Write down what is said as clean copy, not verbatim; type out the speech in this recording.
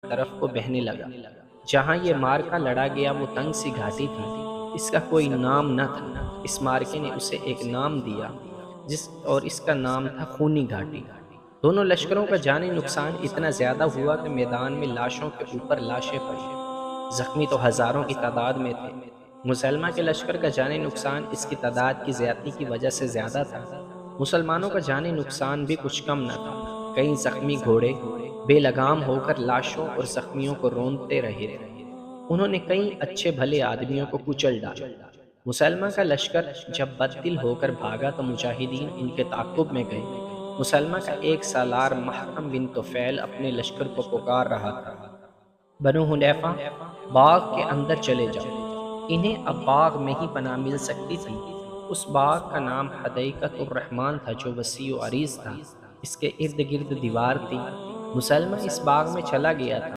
طرف کو بہنے لگا۔ جہاں یہ مارکا لڑا گیا وہ تنگ سی گھاٹی تھی، اس کا کوئی نام نہ تھا۔ اس مارکے نے اسے ایک نام دیا اور اس کا نام تھا خونی گھاٹی۔ دونوں لشکروں کا جانی نقصان اتنا زیادہ ہوا کہ میدان میں لاشوں کے اوپر لاشیں پڑیں۔ زخمی تو ہزاروں کی تعداد میں تھے۔ مسلمہ کے لشکر کا جانی نقصان اس کی تعداد کی زیادتی کی وجہ سے زیادہ تھا۔ مسلمانوں کا جانی نقصان بھی کچھ کم نہ تھا۔ کئی زخمی گھوڑے بے لگام ہو کر لاشوں اور زخمیوں کو رونتے رہے تھے۔ انہوں نے کئی اچھے بھلے آدمیوں کو کچل ڈالا۔ مسلمہ کا لشکر جب بددل ہو کر بھاگا تو مجاہدین ان کے تعاقب میں گئے۔ مسلمہ کا ایک سالار محکم بن طفیل اپنے لشکر کو پکار رہا تھا، بنو حنیفہ، باغ کے اندر چلے جاؤ۔ انہیں اب باغ میں ہی پناہ مل سکتی تھی۔ اس باغ کا نام حدیقۃ الرحمن تھا جو وسیع و عریض تھا۔ اس کے ارد گرد دیوار تھی۔ مسلمہ اس باغ میں چلا گیا تھا۔